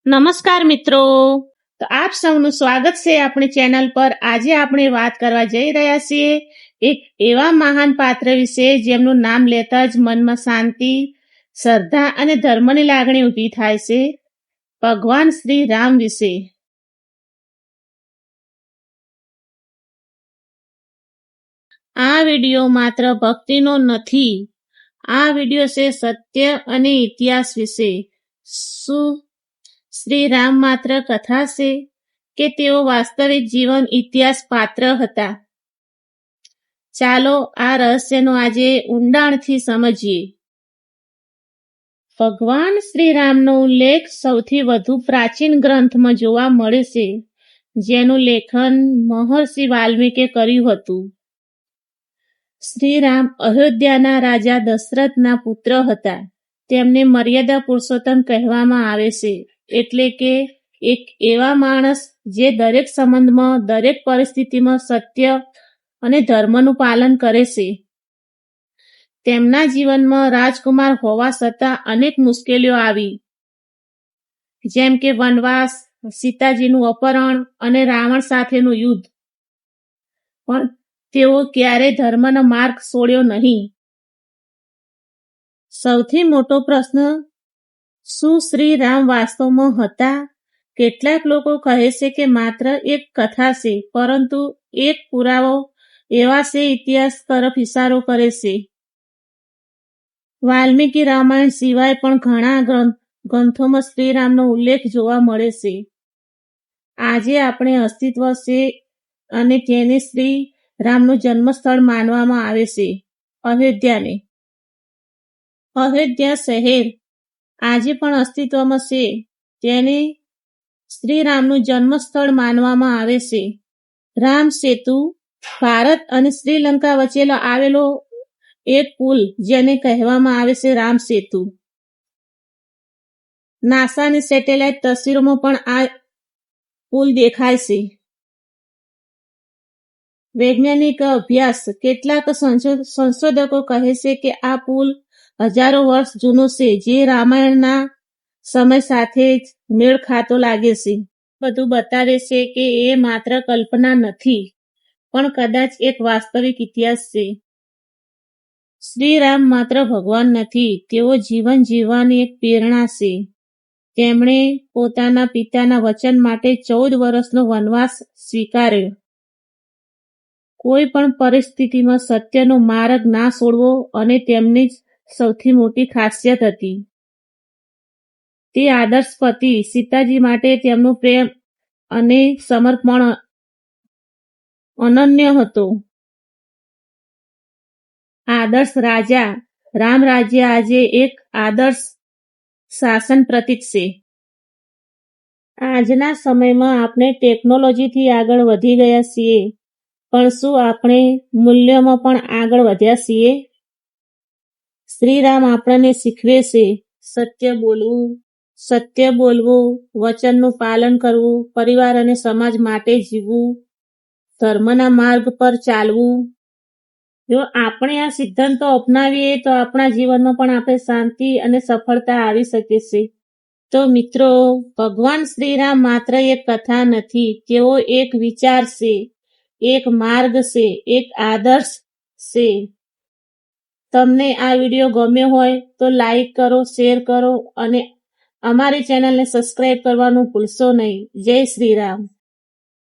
નમસ્કાર મિત્રો, તો આપ સૌનું સ્વાગત છે આપણી ચેનલ પર। આજે આપણે વાત કરવા જઈ રહ્યા છીએ એક એવા મહાન પાત્ર વિશે જેમનું નામ લેતા જ મનમાં શાંતિ, શ્રદ્ધા અને ધર્મની લાગણી ઊભી થાય છે, ભગવાન શ્રી રામ વિશે। આ વિડિયો માત્ર ભક્તિનો નથી, આ વિડિયો છે સત્ય અને ઇતિહાસ વિશે। શું શ્રી રામ માત્ર કથા છે કે તેઓ વાસ્તવિક જીવન ઇતિહાસ પાત્ર હતા? ચાલો આ રહસ્યનો આજે ઊંડાણથી સમજીએ। ભગવાન શ્રી રામનો ઉલ્લેખ સૌથી વધુ પ્રાચીન ગ્રંથમાં જોવા મળે છે, જેનું લેખન મહર્ષિ વાલ્મીકે કર્યું હતું। શ્રી રામ અયોધ્યાના રાજા દશરથના પુત્ર હતા। તેમને મર્યાદા પુરુષોત્તમ કહેવામાં આવે છે, એટલે કે એક એવા માણસ જે દરેક સંબંધમાં, દરેક પરિસ્થિતિમાં સત્ય અને ધર્મનું પાલન કરે છે। તેમના જીવનમાં રાજકુમાર હોવા છતાં અનેક મુશ્કેલીઓ આવી, જેમ કે વનવાસ, સીતાજીનું અપહરણ અને રાવણ સાથેનું યુદ્ધ, પણ તેઓ ક્યારેય ધર્મનો માર્ગ છોડ્યો નહીં। સૌથી મોટો પ્રશ્ન, શું શ્રી રામ વાસ્તવમાં હતા? કેટલાક લોકો કહે છે કે માત્ર એક કથા છે, પરંતુ એક પુરાવો એવા છે ઇતિહાસ તરફ ઇશારો કરે છે। વાલ્મીકી રામાયણ સિવાય પણ ઘણા ગ્રંથોમાં શ્રી રામનો ઉલ્લેખ જોવા મળે છે। આજે આપણે અસ્તિત્વ છે અને તેને શ્રી રામનું જન્મસ્થળ માનવામાં આવે છે, અયોધ્યાને। અયોધ્યા શહેર આજે પણ અસ્તિત્વમાં છે, તેને શ્રી રામનું જન્મસ્થળ માનવામાં આવે છે। રામ સેતુ ભારત અને શ્રીલંકા વચ્ચે આવેલો એક પુલ, જેને કહેવામાં આવે છે રામ સેતુ। નાસાની સેટેલાઇટ તસવીરોમાં પણ આ પુલ દેખાય છે। વૈજ્ઞાનિક અભ્યાસ, કેટલાક સંશોધકો કહે છે કે આ પુલ હજારો વર્ષ જૂનો છે, જે રામાયણના સમય સાથે જ મેળ ખાતો લાગે છે। બધું બતાવે છે કે એ માત્ર કલ્પના નથી, પણ કદાચ એક વાસ્તવિક ઇતિહાસ છે। શ્રી રામ માત્ર ભગવાન નથી, તેઓ જીવન જીવવાની એક પ્રેરણા છે। તેમણે પોતાના પિતાના વચન માટે 14 વર્ષનો વનવાસ સ્વીકાર્યો, કોઈ પણ પરિસ્થિતિમાં સત્યનો માર્ગ ના છોડવો, અને તેમની સૌથી મોટી ખાસિયત હતી તે આદર્શ પતિ, સીતાજી માટે તેમનું પ્રેમ અને સમર્પણ અનન્ય હતો। આદર્શ રાજા, રામ રાજ્ય આજે એક આદર્શ શાસન પ્રતીક છે। આજના સમયમાં આપણે ટેકનોલોજીથી આગળ વધી ગયા છીએ, પણ શું આપણે મૂલ્યોમાં પણ આગળ વધ્યા છીએ? શ્રી રામ આપણને શીખવે છે સત્ય બોલવું, વચનનું પાલન કરવું, પરિવાર અને સમાજ માટે જીવવું, ધર્મના માર્ગ પર ચાલવું। જો આપણે આ સિદ્ધાંતો અપનાવીએ તો આપણા જીવનમાં પણ આપણે શાંતિ અને સફળતા આવી શકે છે। તો મિત્રો, ભગવાન શ્રી રામ માત્ર એક કથા નથી, તેઓ એક વિચાર છે, એક માર્ગ છે, એક આદર્શ છે। તમને આ વિડીયો ગમ્યો હોય તો લાઈક કરો, શેર કરો અને અમારી ચેનલને સબસ્ક્રાઇબ કરવાનું ભૂલશો નહીં। જય શ્રી રામ।